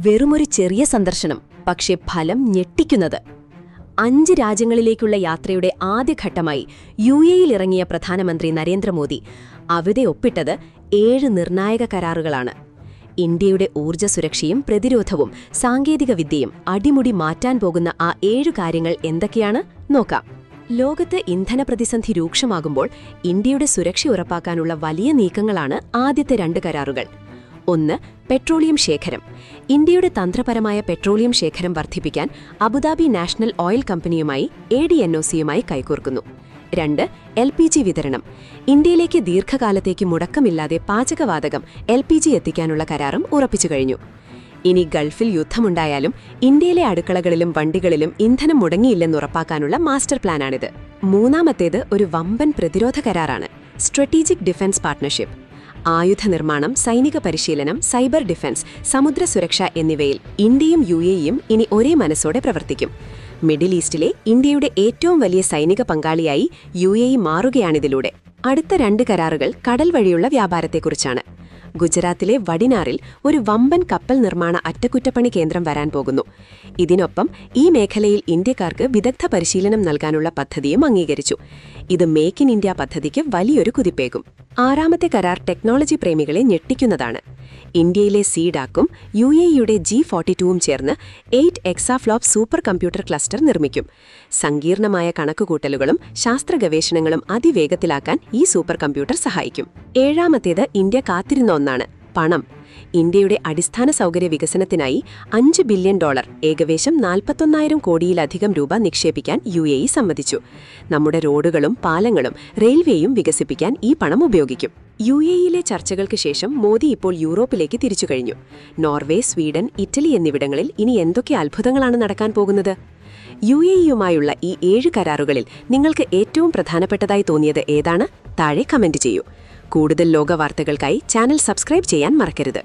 വെറുമൊരു ചെറിയ സന്ദർശനം, പക്ഷേ ഫലം ഞെട്ടിക്കുന്നത്. 5 രാജ്യങ്ങളിലേക്കുള്ള യാത്രയുടെ ആദ്യഘട്ടമായി യുഎഇയിലിറങ്ങിയ പ്രധാനമന്ത്രി നരേന്ദ്രമോദി അവിടെ ഒപ്പിട്ടത് 7 നിർണായക കരാറുകളാണ്. ഇന്ത്യയുടെ ഊർജ്ജ സുരക്ഷയും പ്രതിരോധവും സാങ്കേതികവിദ്യയും അടിമുടി മാറ്റാൻ പോകുന്ന ആ 7 കാര്യങ്ങൾ എന്തൊക്കെയാണ് നോക്കാം. ലോകത്ത് ഇന്ധന പ്രതിസന്ധി രൂക്ഷമാകുമ്പോൾ ഇന്ത്യയുടെ സുരക്ഷ ഉറപ്പാക്കാനുള്ള വലിയ നീക്കങ്ങളാണ് ആദ്യത്തെ 2 കരാറുകൾ. 1. പെട്രോളിയം ശേഖരം. ഇന്ത്യയുടെ തന്ത്രപരമായ പെട്രോളിയം ശേഖരം വർദ്ധിപ്പിക്കാൻ അബുദാബി നാഷണൽ ഓയിൽ കമ്പനിയുമായി ADNOCയുമായി കൈകോർക്കുന്നു. 2. LPG വിതരണം. ഇന്ത്യയിലേക്ക് ദീർഘകാലത്തേക്ക് മുടക്കമില്ലാതെ പാചകവാതകം LPG എത്തിക്കാനുള്ള കരാറും ഉറപ്പിച്ചു കഴിഞ്ഞു. ഇനി ഗൾഫിൽ യുദ്ധമുണ്ടായാലും ഇന്ത്യയിലെ അടുക്കളകളിലും വണ്ടികളിലും ഇന്ധനം മുടങ്ങിയില്ലെന്നുറപ്പാക്കാനുള്ള മാസ്റ്റർ പ്ലാനാണിത്. 3. ഒരു വമ്പൻ പ്രതിരോധ കരാറാണ്, സ്ട്രാറ്റജിക് ഡിഫൻസ് പാർട്ട്ണർഷിപ്പ്. ആയുധ നിർമ്മാണം, സൈനിക പരിശീലനം, സൈബർ ഡിഫൻസ്, സമുദ്ര സുരക്ഷ എന്നിവയിൽ ഇന്ത്യയും UAEയും ഇനി ഒരേ മനസ്സോടെ പ്രവർത്തിക്കും. മിഡിൽ ഈസ്റ്റിലെ ഇന്ത്യയുടെ ഏറ്റവും വലിയ സൈനിക പങ്കാളിയായി UAE മാറുകയാണിതിലൂടെ. അടുത്ത 2 കരാറുകൾ കടൽ വഴിയുള്ള വ്യാപാരത്തെക്കുറിച്ചാണ്. ഗുജറാത്തിലെ വഡിനാറിൽ ഒരു വമ്പൻ കപ്പൽ നിർമ്മാണ അറ്റകുറ്റപ്പണി കേന്ദ്രം വരാൻ പോകുന്നു. ഇതിനൊപ്പം ഈ മേഖലയിൽ ഇന്ത്യക്കാർക്ക് വിദഗ്ധ പരിശീലനം നൽകാനുള്ള പദ്ധതിയും അംഗീകരിച്ചു. ഇത് മേക്ക് ഇൻ ഇന്ത്യ പദ്ധതിക്ക് വലിയൊരു കുതിപ്പേകും. 6ാമത്തെ കരാർ ടെക്നോളജി പ്രേമികളെ ഞെട്ടിക്കുന്നതാണ്. ഇന്ത്യയിലെ സീഡാക്കും UAEയുടെ G42ഉം ചേർന്ന് 8 എക്സാഫ്ലോപ്പ് സൂപ്പർ കമ്പ്യൂട്ടർ ക്ലസ്റ്റർ നിർമ്മിക്കും. സങ്കീർണമായ കണക്കുകൂട്ടലുകളും ശാസ്ത്രഗവേഷണങ്ങളും അതിവേഗത്തിലാക്കാൻ ഈ സൂപ്പർ കമ്പ്യൂട്ടർ സഹായിക്കും. 7ാമത്തേത് ഇന്ത്യ കാത്തിരുന്ന ഒന്നാണ്, പണം. ഇന്ത്യയുടെ അടിസ്ഥാന സൗകര്യ വികസനത്തിനായി $5 ബില്യൺ, ഏകദേശം 41,000 കോടിയിലധികം രൂപ നിക്ഷേപിക്കാൻ UAE സമ്മതിച്ചു. നമ്മുടെ റോഡുകളും പാലങ്ങളും റെയിൽവേയും വികസിപ്പിക്കാൻ ഈ പണം ഉപയോഗിക്കും. UAEയിലെ ചർച്ചകൾക്ക് ശേഷം മോദി ഇപ്പോൾ യൂറോപ്പിലേക്ക് തിരിച്ചു കഴിഞ്ഞു. നോർവേ, സ്വീഡൻ, ഇറ്റലി എന്നിവിടങ്ങളിൽ ഇനി എന്തൊക്കെ അത്ഭുതങ്ങളാണ് നടക്കാൻ പോകുന്നത്? UAEയുമായുള്ള ഈ 7 കരാറുകളിൽ നിങ്ങൾക്ക് ഏറ്റവും പ്രധാനപ്പെട്ടതായി തോന്നിയത് ഏതാണ്? താഴെ കമന്റ് ചെയ്യൂ. കൂടുതൽ ലോക വാർത്തകൾക്കായി ചാനൽ സബ്സ്ക്രൈബ് ചെയ്യാൻ മറക്കരുത്.